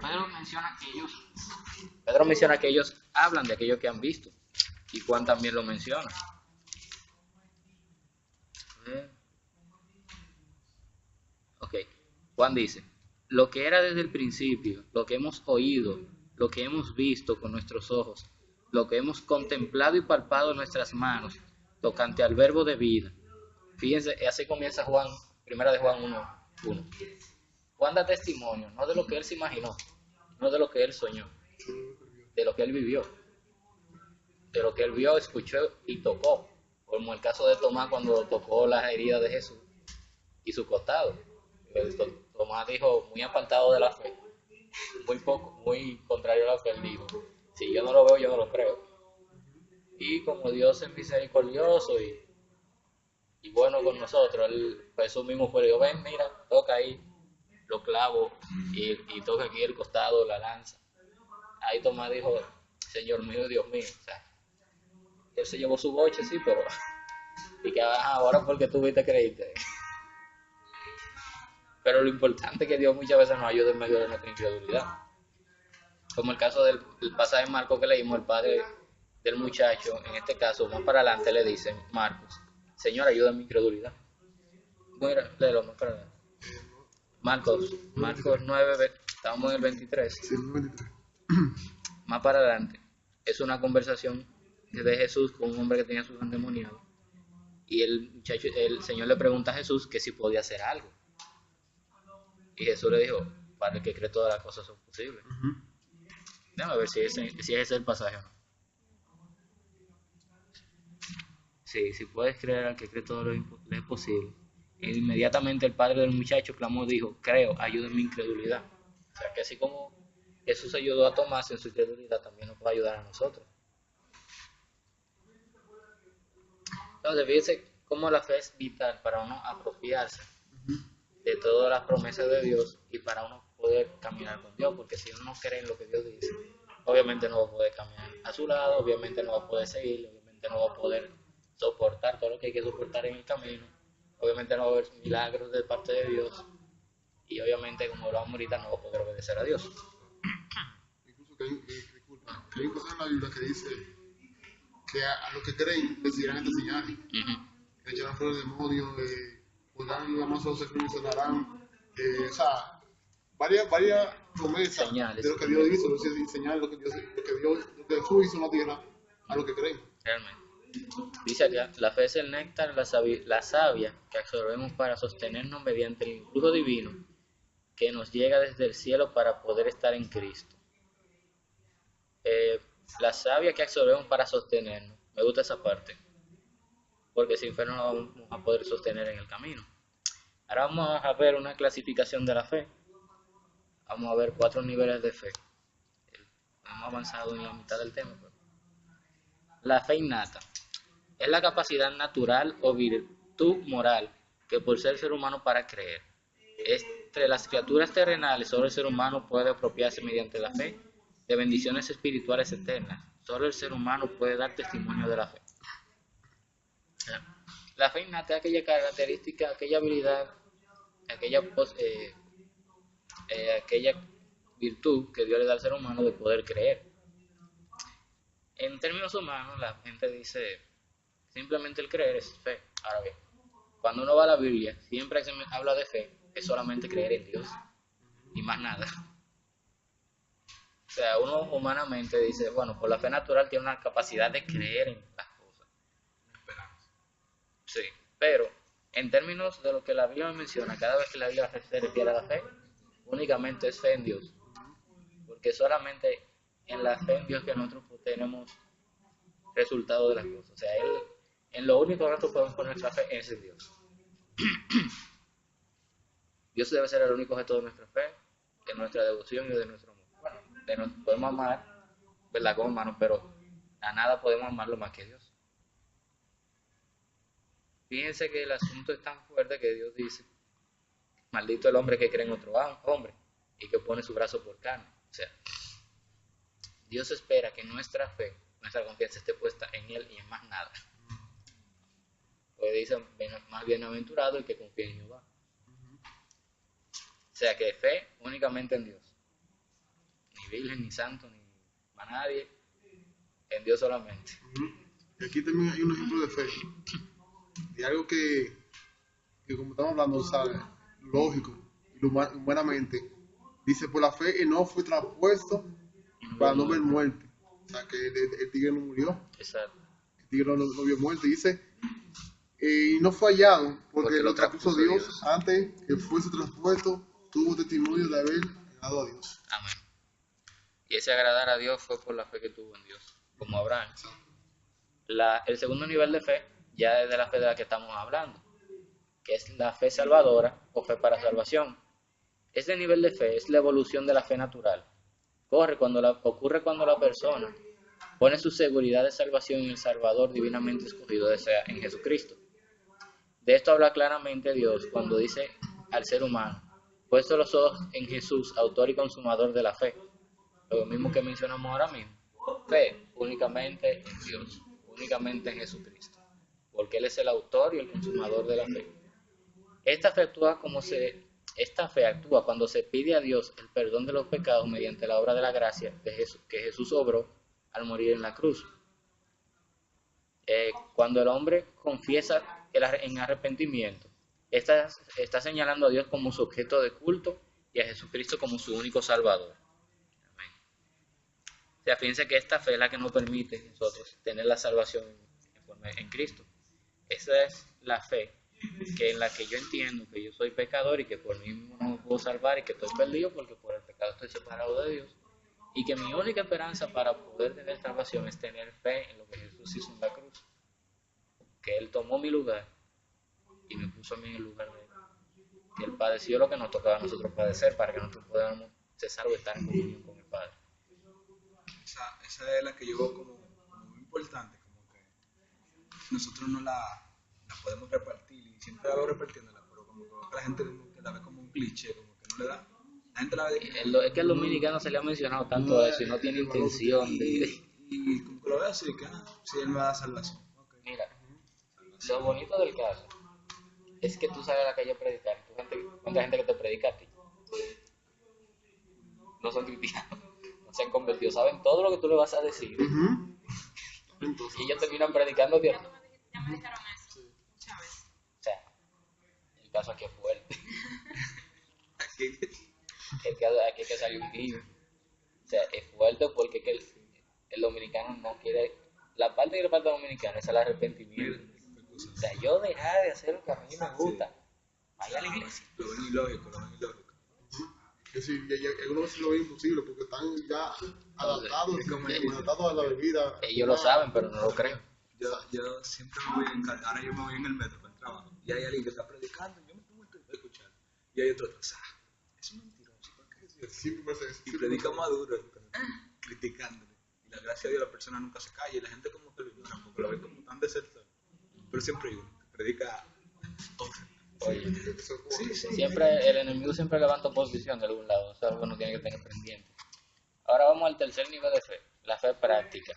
Pedro menciona que ellos hablan de aquello que han visto. Y Juan también lo menciona. Ok, Juan dice, lo que era desde el principio, lo que hemos oído, lo que hemos visto con nuestros ojos, lo que hemos contemplado y palpado en nuestras manos, tocante al verbo de vida. Fíjense, así comienza Juan, primera de Juan 1:1. Juan da testimonio, no de lo que él se imaginó, no de lo que él soñó, de lo que él vivió, de lo que él vio, escuchó y tocó, como el caso de Tomás cuando tocó las heridas de Jesús y su costado. Tomás dijo, muy apartado de la fe, muy contrario a la fe, él dijo, si yo no lo veo, yo no lo creo. Y como Dios es misericordioso y bueno con nosotros, Jesús mismo fue y dijo, ven, mira, toca ahí, lo clavo y toca aquí el costado, la lanza. Ahí Tomás dijo, Señor mío, Dios mío. O sea, él se llevó su boche, sí, pero y que ahora porque tú viste, creíste. Pero lo importante es que Dios muchas veces nos ayuda en medio de nuestra incredulidad. Como el caso del pasaje de Marcos que leímos, el padre del muchacho, en este caso, más para adelante le dice, Marcos, Señor, ayuda en mi incredulidad. Bueno, léelo más para adelante. Marcos 9, estamos en el 23. Sí, 23. Más para adelante, es una conversación de Jesús con un hombre que tenía sus endemoniados. Y el Señor le pregunta a Jesús que si podía hacer algo. Y Jesús le dijo, para el que cree todas las cosas son posibles. Déjame ver si ese es el pasaje o no. Sí, si puedes creer al que cree todo lo es posible. E inmediatamente el padre del muchacho clamó, dijo, creo, ayuda en mi incredulidad. O sea que así como Jesús ayudó a Tomás en su incredulidad, también nos puede ayudar a nosotros. Entonces, fíjense cómo la fe es vital para uno apropiarse de todas las promesas de Dios y para uno poder caminar con Dios, porque si uno no cree en lo que Dios dice, obviamente no va a poder caminar a su lado, obviamente no va a poder seguir, obviamente no va a poder soportar todo lo que hay que soportar en el camino, obviamente no va a haber milagros de parte de Dios y obviamente, como hablamos ahorita, no va a poder obedecer a Dios. Incluso que hay un pasaje en la Biblia que dice que a los que creen recibirán estas señales. Que echarán fuera demonios, podrán la mano se sanarán, o sea, varias promesas Señales. de lo que Dios hizo, no sé si señales lo que Jesús hizo en la tierra a lo que creen. Realmente. Dice acá, la fe es el néctar, la savia que absorbemos para sostenernos mediante el influjo divino que nos llega desde el cielo para poder estar en Cristo. La savia que absorbemos para sostenernos. Me gusta esa parte. Porque sin fe no nos vamos a poder sostener en el camino. Ahora vamos a ver una clasificación de la fe. Vamos a ver 4 niveles de fe. Hemos avanzado en la mitad del tema. Pero... La fe innata es la capacidad natural o virtud moral que posee el ser humano para creer. Entre las criaturas terrenales, solo el ser humano puede apropiarse mediante la fe de bendiciones espirituales eternas. Solo el ser humano puede dar testimonio de la fe. La fe innata es aquella característica, aquella habilidad, aquella virtud que Dios le da al ser humano de poder creer. En términos humanos, la gente dice simplemente el creer es fe. Ahora bien, cuando uno va a la Biblia, siempre que se habla de fe, es solamente creer en Dios y más nada. O sea, uno humanamente dice, bueno, por la fe natural tiene una capacidad de creer en las cosas. Sí, pero en términos de lo que la Biblia menciona, cada vez que la Biblia se refiere a la fe, únicamente es fe en Dios. Porque solamente en la fe en Dios que nosotros tenemos resultado de las cosas. O sea, en lo único que nosotros podemos poner nuestra fe es en Dios. Dios debe ser el único objeto de nuestra fe, de nuestra devoción y de nuestro amor. Bueno, podemos amar, ¿verdad? Como hermanos, pero a nada podemos amarlo más que Dios. Fíjense que el asunto es tan fuerte que Dios dice, maldito el hombre que cree en otro hombre y que pone su brazo por carne. O sea, Dios espera que nuestra fe, nuestra confianza esté puesta en Él y en más nada. Pues dice, más bienaventurado el que confía en Jehová. O sea que fe únicamente en Dios. Ni virgen, ni santo, ni para nadie. En Dios solamente. Y aquí también hay un ejemplo de fe. De algo que como estamos hablando, ¿sabes? Lógico, y humanamente. Dice, por la fe Enoc fue traspuesto para no ver muerte. O sea, que el tigre no murió. Exacto. El tigre no vio muerte. Dice, y no fue hallado porque lo traspuso Dios. Antes que fuese traspuesto, tuvo testimonio de haber agradado a Dios. Amén. Y ese agradar a Dios fue por la fe que tuvo en Dios, como Abraham. El segundo nivel de fe ya es de la fe de la que estamos hablando, que es la fe salvadora o fe para salvación. Este nivel de fe es la evolución de la fe natural. Ocurre cuando la persona pone su seguridad de salvación en el Salvador divinamente escogido, sea en Jesucristo. De esto habla claramente Dios cuando dice al ser humano, puesto los ojos en Jesús, autor y consumador de la fe. Lo mismo que mencionamos ahora mismo. Fe únicamente en Dios, únicamente en Jesucristo, porque Él es el autor y el consumador de la fe. Esta fe actúa cuando se pide a Dios el perdón de los pecados mediante la obra de la gracia que Jesús obró al morir en la cruz. Cuando el hombre confiesa en arrepentimiento, está señalando a Dios como su objeto de culto y a Jesucristo como su único Salvador. Amén. O sea, fíjense que esta fe es la que nos permite a nosotros tener la salvación en Cristo. Esa es la fe en la que yo entiendo que yo soy pecador y que por mí mismo no me puedo salvar y que estoy perdido porque por el pecado estoy separado de Dios, y que mi única esperanza para poder tener salvación es tener fe en lo que Jesús hizo en la cruz, que Él tomó mi lugar y me puso a mí en el lugar de Él, que Él padeció lo que nos tocaba a nosotros padecer para que nosotros podamos cesar o estar en comunión con el Padre. Esa es la que yo veo como muy importante, como que nosotros no la podemos repartir, y siempre la veo repartiéndola, pero como que la gente la ve como un cliché, como que no le da. La gente la ve es que a los dominicanos se le ha mencionado tanto eso y no tiene intención de... Y como que lo ve así, que si Él me da salvación. Okay. Mira, lo bonito del caso es que tú sales a la calle a predicar, ¿cuánta gente que te predica a ti? No son cristianos, no se han convertido, saben todo lo que tú le vas a decir. Y ellos terminan predicando a Dios. O sea, el caso aquí es fuerte. Aquí, Aquí es que salió un niño. O sea, es fuerte porque es que el dominicano no quiere. La parte que le falta al dominicano es el arrepentimiento. O sea, yo dejar de hacer lo que a mí me gusta. Vaya a la iglesia. lo ven ilógico, lo ven ilógico. Es decir, algunos veces lo ven imposible porque están ya adaptados, Es como adaptados a la bebida. Ellos lo saben, pero no lo creen. Yo siempre me voy ahora yo me voy en el metro para el trabajo. Y hay alguien que está predicando, yo me pongo a escuchar. Y hay otro atrás, es un mentiroso, ¿por qué es eso? Siempre pasa eso. Y predica maduro, criticándole. Y la gracia de Dios, la persona nunca se calla y la gente como que lo ignora porque lo ve como tan desertor. Pero siempre hay uno que predica horrible. Oye, Sí. siempre, el enemigo siempre levanta oposición de algún lado. O sea, uno tiene que tener pendiente. Ahora vamos al tercer nivel de fe, la fe práctica.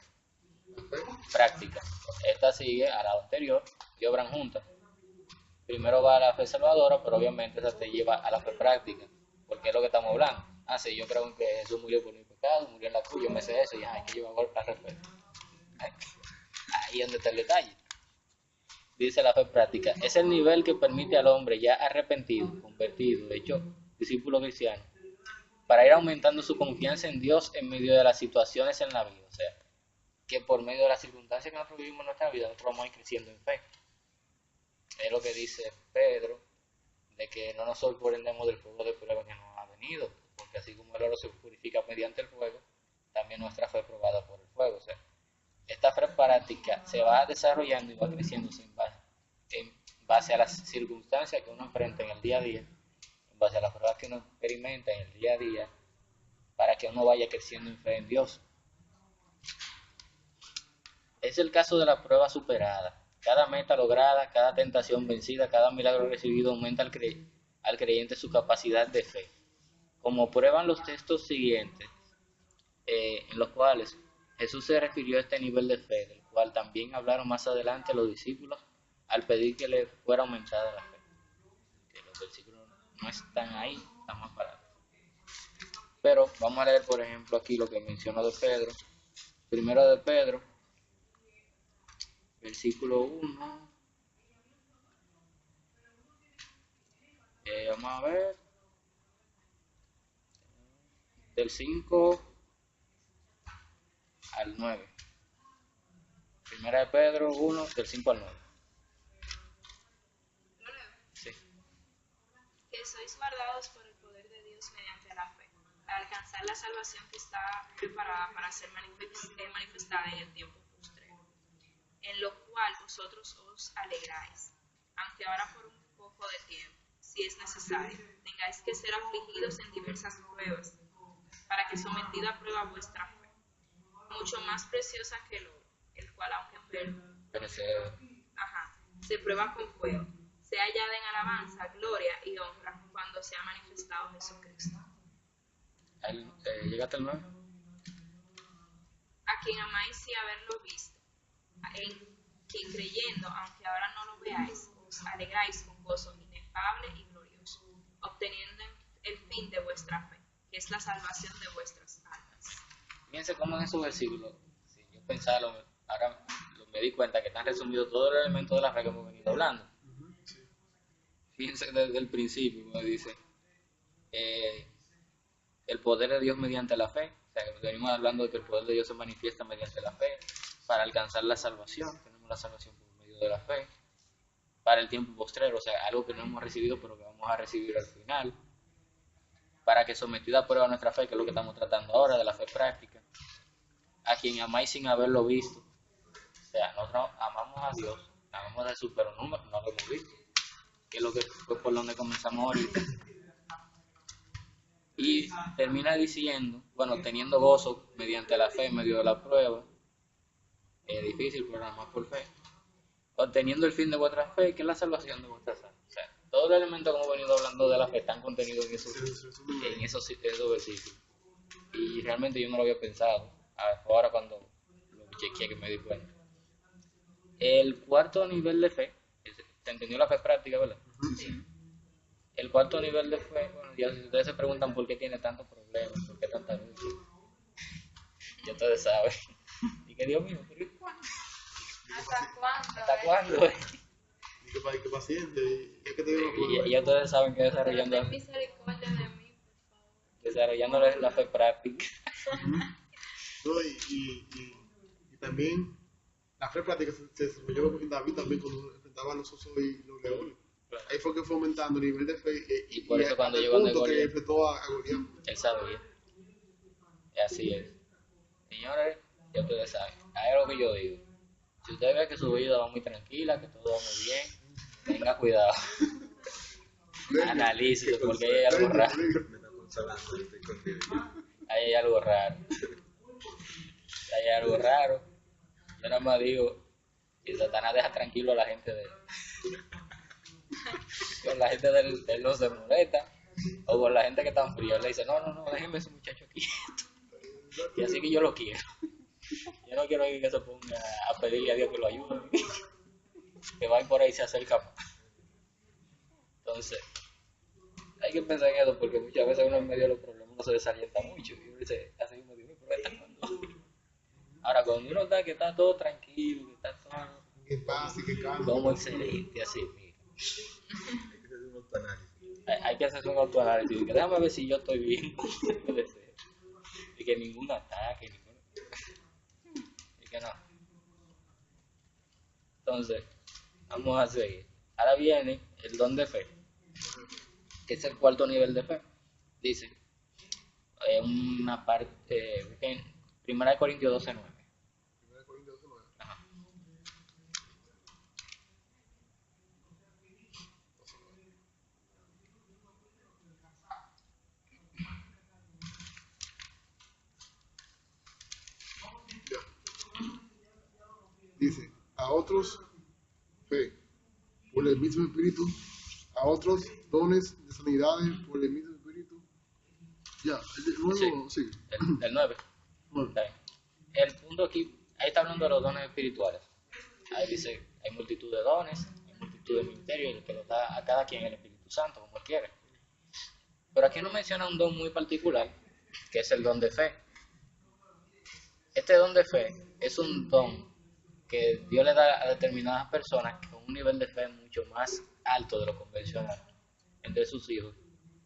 Práctica. Esta sigue a la anterior y obran juntas. Primero va a la fe salvadora, pero obviamente esa te lleva a la fe práctica, porque es lo que estamos hablando. Ah, sí, yo creo que Jesús murió por mi pecado, murió en la cruz, yo me sé eso, y hay que llevar a respeto. Ahí es donde está el detalle. Dice la fe práctica, es el nivel que permite al hombre ya arrepentido, convertido, hecho discípulo cristiano, para ir aumentando su confianza en Dios en medio de las situaciones en la vida. O sea, que por medio de las circunstancias que nosotros vivimos en nuestra vida, nosotros vamos a ir creciendo en fe. Es lo que dice Pedro, de que no nos sorprendemos del fuego de prueba que nos ha venido, porque así como el oro se purifica mediante el fuego, también nuestra fe es probada por el fuego. O sea, esta fe práctica se va desarrollando y va creciendo en base a las circunstancias que uno enfrenta en el día a día, en base a las pruebas que uno experimenta en el día a día, para que uno vaya creciendo en fe en Dios. Es el caso de la prueba superada. Cada meta lograda, cada tentación vencida, cada milagro recibido aumenta al creyente su capacidad de fe. Como prueban los textos siguientes, en los cuales Jesús se refirió a este nivel de fe, del cual también hablaron más adelante los discípulos al pedir que le fuera aumentada la fe. Que los versículos no están ahí, están más parados. Pero vamos a leer, por ejemplo, aquí lo que mencionó de Pedro. Primero de Pedro, versículo 1. Vamos a ver. Del 5 al 9. Primera de Pedro 1, del 5 al 9. Sí. Que sois guardados por el poder de Dios mediante la fe, para alcanzar la salvación que está preparada para ser manifestada en el tiempo postrero, en lo cual vosotros os alegráis, aunque ahora por un poco de tiempo, si es necesario, tengáis que ser afligidos en diversas pruebas, para que sometida a prueba vuestra fe, mucho más preciosa que el oro, el cual aunque se prueba con fuego, sea hallada en alabanza, gloria y honra cuando sea manifestado Jesucristo. ¿Llegaste al 9? A quien amáis y haberlo visto, en quien creyendo, aunque ahora no lo veáis, os alegráis con gozo inefable y glorioso, obteniendo el fin de vuestra fe, que es la salvación de vuestras almas. Fíjense cómo en esos versículos, si yo pensaba, ahora me di cuenta que están resumidos todos los elementos de la fe que hemos venido hablando. Fíjense desde el principio, me dice, el poder de Dios mediante la fe. O sea, que venimos hablando de que el poder de Dios se manifiesta mediante la fe, para alcanzar la salvación. Tenemos la salvación por medio de la fe, para el tiempo postrero, o sea, algo que no hemos recibido pero que vamos a recibir al final, para que sometida a prueba nuestra fe, que es lo que estamos tratando ahora, de la fe práctica, a quien amáis sin haberlo visto. O sea, nosotros amamos a Dios, amamos a Jesús, pero no lo hemos visto, que es lo que fue por donde comenzamos ahorita. Y termina diciendo, bueno, teniendo gozo mediante la fe en medio de la prueba, es difícil, pero nada más por fe, obteniendo el fin de vuestra fe, que es la salvación de vuestras almas. O sea, todos los elementos que hemos venido hablando de la fe están contenidos en esos versículos. Y realmente yo no lo había pensado, ahora cuando lo chequeé que me di cuenta. El cuarto nivel de fe, ¿se entendió la fe práctica, verdad? Sí. El cuarto nivel de fe, bueno, ya si ustedes se preguntan por qué tiene tantos problemas, por qué tanta lucha, ya ustedes saben. Y que Dios mío, ¿por qué cuándo? ¿Hasta cuándo? ¿Hasta cuándo? que paciente, y es que te digo Y ya ustedes saben que Ten misericordia de mí, por favor. desarrollando la fe práctica. ¿no? Y también la fe práctica se desarrolló en David también cuando enfrentaba a los osos y los leones. Claro. Ahí fue que fue aumentando el nivel de fe Y por eso cuando hasta el llegó donde punto que Goliat, enfrentó a Goliat. él sabía. Y así es. Señores, ya ustedes saben. Hay algo que yo digo. Si usted ve que su vida va muy tranquila, que todo va muy bien, tenga cuidado. Analícese, porque ahí hay algo raro. Me está consolando, estoy contigo. Ahí hay algo raro. Ahí hay algo raro. Yo nada más digo que Satanás deja tranquilo a la gente de él. Con la gente de él no se molesta. O con la gente que está fría, le dice, no, déjenme ese muchacho quieto. Y así que yo lo quiero. Yo no quiero que se ponga a pedirle a Dios que lo ayude. Que va por ahí y se acerca más. Entonces, hay que pensar en eso porque muchas veces uno en medio de los problemas uno se desalienta mucho. Y uno dice, así mismo, Dios, pero está cuando. Ahora, cuando uno está que está todo tranquilo, que está todo Que pase, que calme. como excelente, así, mira. Hay que hacer un autoanálisis. Hay que hacerse un autoanálisis. Y que déjame ver si yo estoy bien. Puede ser. Y que ningún ataque, y que no. Entonces, vamos a seguir. Ahora viene el don de fe, que es el cuarto nivel de fe. Dice, una parte, en 1 Corintios 12:9. 1 Corintios 12:9. Ajá. Ya. Dice, a otros fe por el mismo espíritu, a otros dones de sanidades por el mismo espíritu. Ya, luego Sí. sigue. El 9. Bueno, Está bien. El punto aquí, ahí está hablando de los dones espirituales. Ahí dice, hay multitud de dones, hay multitud de ministerios, y el que lo da a cada quien el Espíritu Santo, como él quiere. Pero aquí no menciona un don muy particular, que es el don de fe. Este don de fe es un don que Dios le da a determinadas personas con un nivel de fe mucho más alto de lo convencional entre sus hijos.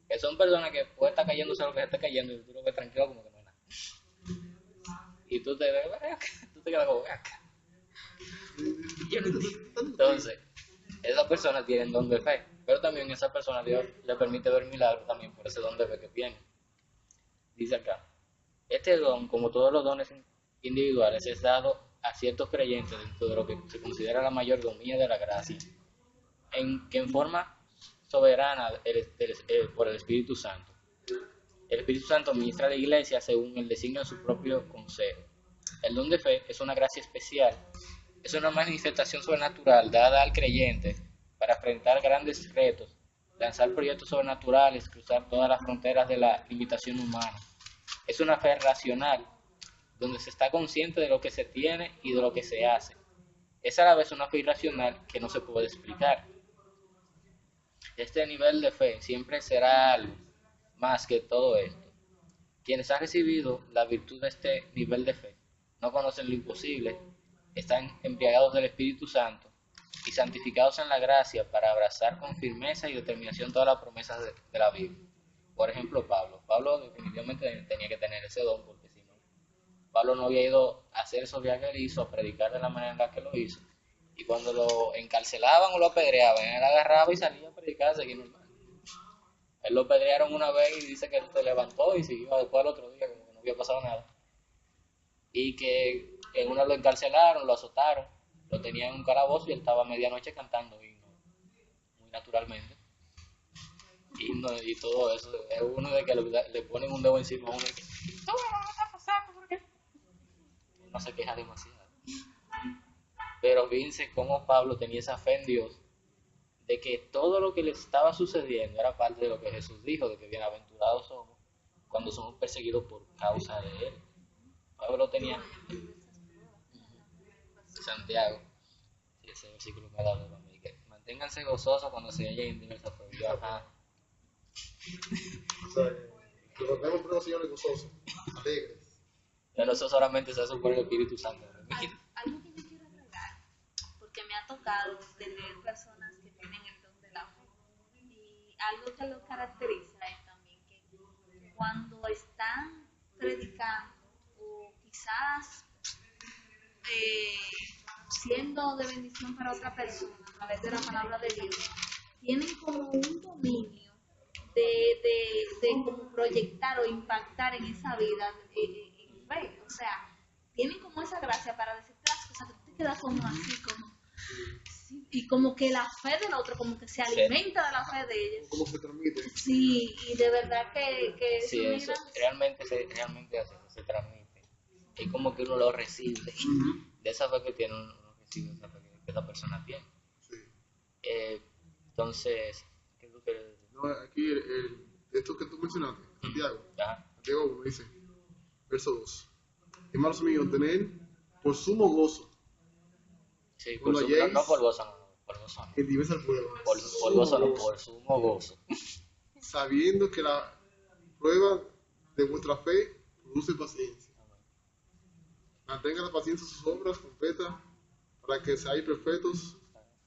Que son personas que puede estar cayéndose lo que se esté cayendo y tú lo ves tranquilo como que no es nada. Y tú te ves, tú te quedas como acá. Yo no entiendo. Entonces, esas personas tienen don de fe, pero también esa persona Dios le permite ver milagros también por ese don de fe que tiene. Dice acá, este don, como todos los dones individuales, es dado a ciertos creyentes dentro de lo que se considera la mayordomía de la gracia, que en forma soberana por el Espíritu Santo. El Espíritu Santo ministra a la iglesia según el designio de su propio consejo. El don de fe es una gracia especial, es una manifestación sobrenatural dada al creyente para enfrentar grandes retos, lanzar proyectos sobrenaturales, cruzar todas las fronteras de la limitación humana. Es una fe racional, donde se está consciente de lo que se tiene y de lo que se hace. Es a la vez una fe irracional que no se puede explicar. Este nivel de fe siempre será algo más que todo esto. Quienes han recibido la virtud de este nivel de fe no conocen lo imposible, están embriagados del Espíritu Santo y santificados en la gracia para abrazar con firmeza y determinación todas las promesas de la Biblia. Por ejemplo, Pablo definitivamente tenía que tener ese don, porque si no, Pablo no había ido a hacer esos viajes que él hizo, a predicar de la manera en la que lo hizo. Y cuando lo encarcelaban o lo apedreaban, él agarraba y salía a predicar, a seguir normal. Él lo apedrearon una vez y dice que él se levantó y siguió después al otro día, como que no había pasado nada. Y que en una lo encarcelaron, lo azotaron, lo tenían en un calabozo y él estaba a medianoche cantando himnos, muy naturalmente. Himnos y todo eso. Es uno de que le ponen un dedo encima a uno y que no me va a estar pasando porque no se queja demasiado. Pero fíjense cómo Pablo tenía esa fe en Dios de que todo lo que le estaba sucediendo era parte de lo que Jesús dijo, de que bienaventurados somos cuando somos perseguidos por causa de Él. Pablo tenía Santiago, sí, ese versículo me ha dado a mí, que manténganse gozosos cuando se hallen en diversas pruebas. Ajá. o sea, que nos vemos pruebas, señores, gozosos, alegres. Pero eso solamente se hace por el Espíritu Santo. Algo que yo quiero agregar, porque me ha tocado tener personas que tienen el don de la fe. Y algo que lo caracteriza es también que cuando están predicando o quizás siendo de bendición para otra persona a través de la palabra de Dios, tienen como un dominio de como proyectar o impactar en esa vida en fe. O sea, tienen como esa gracia para decirte las cosas que tú te quedas como así, como sí, y como que la fe del otro como que se alimenta de la fe de ellos. ¿Cómo se transmite? Sí, y de verdad que Sí, eso realmente así, se transmite. Es como que uno lo recibe. De esa fe que tiene, uno recibe esa fe que esa persona tiene. Sí. Entonces, ¿qué tú quieres decir? No, aquí esto que tú mencionaste, Santiago. Ajá. Santiago 1 dice, verso 2. Hermanos míos, tened por sumo gozo Sí, cuando no halléis por gozo, no, por gozo no. en diversas pruebas, Por gozo no, por sumo gozo. sabiendo que la prueba de vuestra fe produce paciencia. Mantenga la paciencia sus obras completas para que seáis perfectos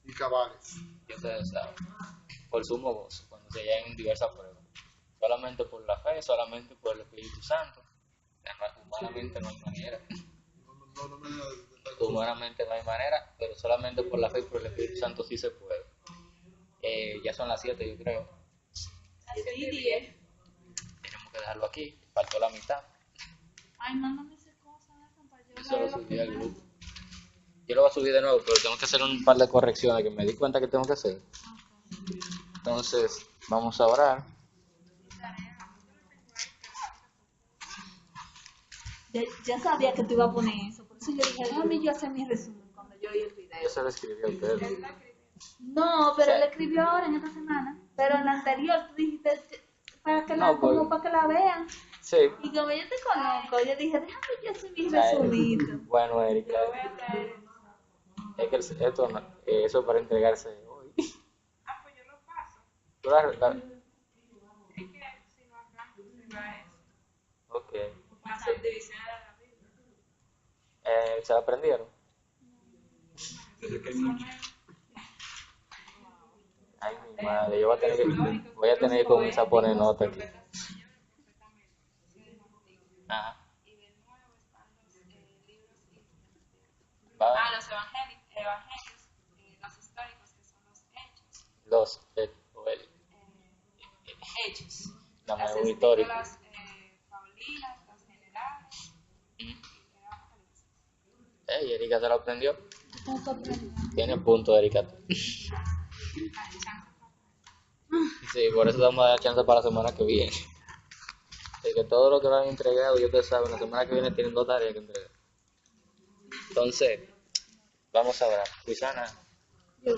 y cabales. Y ustedes saben, por sumo gozo, cuando se hallan en diversas pruebas. Solamente por la fe, solamente por el Espíritu Santo. Humanamente no hay manera. No me da Humanamente no hay manera, pero solamente por la fe y por el Espíritu Santo sí se puede. Ya son las 7, yo creo. así 10. Tenemos que dejarlo aquí. Faltó la mitad. Ay, mándame esa cosa, para yo Eso lo leerlo subí al primero. grupo. Yo lo voy a subir de nuevo, pero tengo que hacer un par de correcciones que me di cuenta que tengo que hacer. Entonces, vamos a orar. Ya sabía que tú ibas a poner eso, por eso yo dije, déjame yo hacer mi resumen cuando yo vi el video. Yo se lo escribí a ustedes. No, pero Sí. él escribió ahora en esta semana, pero en la anterior tú dijiste para que No, como pues- para que la vean. Sí. Y como yo te conozco, yo dije, déjame yo hacer mi Ay, resumito. Bueno, Erika, Voy a traer eso. es que esto eso es para entregarse hoy. Ah, pues yo lo paso. Tú la- Es que si no hablamos, se va eso. Ok. Una subdivisión de la Biblia. ¿Se la aprendieron? Ay, mi madre, yo voy a tener que comenzar a poner notas aquí. Ajá. Y de nuevo están los libros históricos. Va. Los evangelios, los históricos, que son los hechos. Los, Hechos. la Las memoria histórica. escrituras paulinas, las generales y el Apocalipsis. Ey, Erika se lo aprendió. No sorprendió. Tiene punto, Erika. Sí, por eso vamos a dar chance para la semana que viene. Es que todo lo que lo han entregado, yo te saben, la semana que viene tienen 2 tareas que entregar. Entonces, vamos a orar. Luisana, Yo.